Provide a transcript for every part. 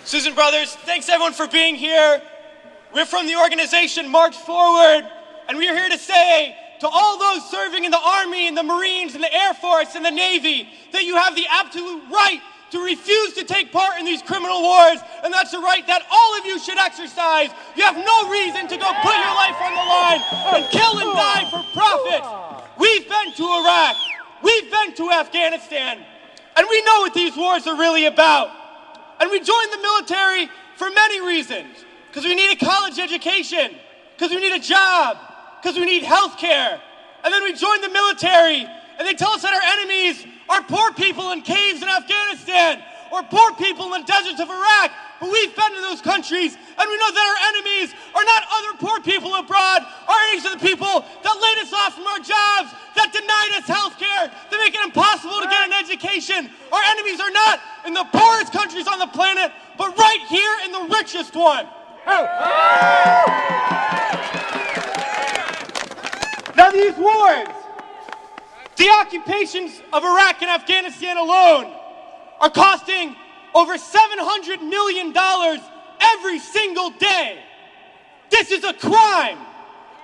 Susan Brothers, thanks everyone for being here. We're from the organization March Forward, and we are here to say to all those serving in the Army and the Marines and the Air Force and the Navy that you have the absolute right to refuse to take part in these criminal wars, and that's a right that all of you should exercise. You have no reason to go put your life on the line and kill and die for profit. We've been to Iraq, we've been to Afghanistan, and we know what these wars are really about. And we joined the military for many reasons. Because we need a college education, because we need a job, because we need health care. And then we joined the military, and they tell us that our enemies are poor people in caves in Afghanistan, or poor people in the deserts of Iraq. But we've been to those countries, and we know that our enemies are not other poor people abroad. Our enemies are the people that laid us off from our jobs, that denied us health care, that make it impossible to get an education. Our enemies are not in the poorest countries on the planet, but right here in the richest one. Now these wars, the occupations of Iraq and Afghanistan alone, are costing over $700 million every single day. This is a crime.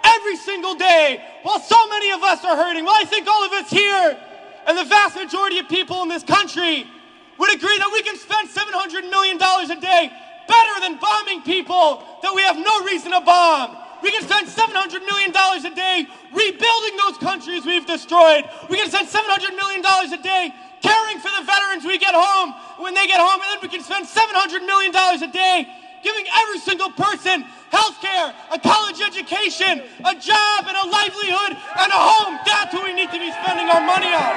Every single day, while so many of us are hurting. Well, I think all of us here and the vast majority of people in this country would agree that we can spend $700 million a day better than bombing people that we have no reason to bomb. We can spend $700 million a day rebuilding those countries we've destroyed. We can spend $700 million a day caring for the veterans we get home when they get home. And then we can spend $700 million a day giving every single person health care, a college education, a job, and a livelihood, and a home. That's what we need to be spending our money on.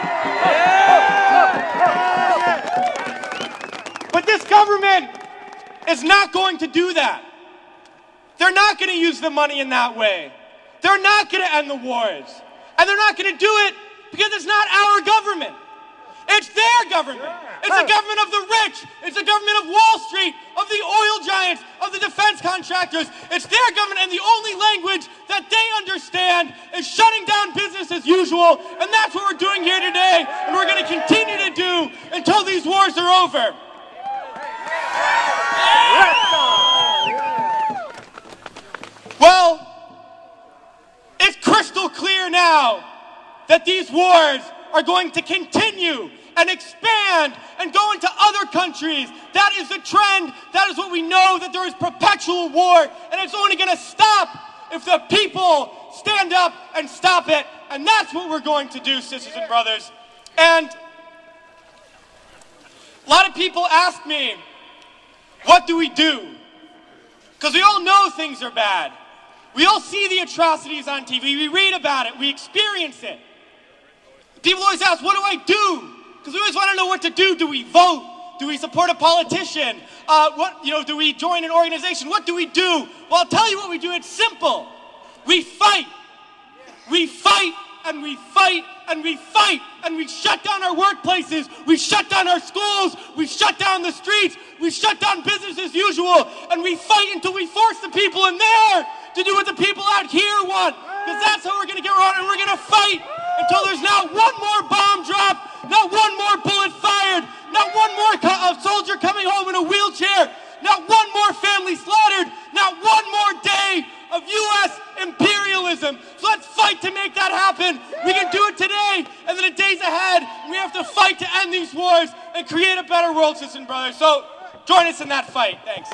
But this government is not going to do that. They're not going to use the money in that way. They're not going to end the wars. And they're not going to do it because it's not our government. It's their government. It's a government of the rich. It's a government of Wall Street, of the oil giants, of the defense contractors. It's their government, and the only language that they understand is shutting down business as usual. And that's what we're doing here today, and we're going to continue to do until these wars are over. Well, it's crystal clear now that these wars are going to continue and expand and go into other countries. That is the trend. That is what we know, that there is perpetual war, and it's only going to stop if the people stand up and stop it. And that's what we're going to do, sisters and brothers. And a lot of people ask me, what do we do? Because we all know things are bad. We all see the atrocities on TV. We read about it. We experience it. People always ask, what do I do? Because we always want to know what to do. Do we vote? Do we support a politician? Do we join an organization? What do we do? Well, I'll tell you what we do. It's simple. We fight. We fight and we fight and we fight, and we shut down our workplaces. We shut down our schools. We shut down the streets. We shut down business as usual, and we fight until we force the people in there to do what the people out here want. Because that's how we're going to get around, and we're going to fight until there's not one more bomb drop, not one more bullet fired, not one more soldier coming home in a wheelchair, not one more family slaughtered, not one more day of U.S. imperialism. So let's fight to make that happen. We can do it today, and then the days ahead, we have to fight to end these wars and create a better world, sisters and brothers. So join us in that fight. Thanks.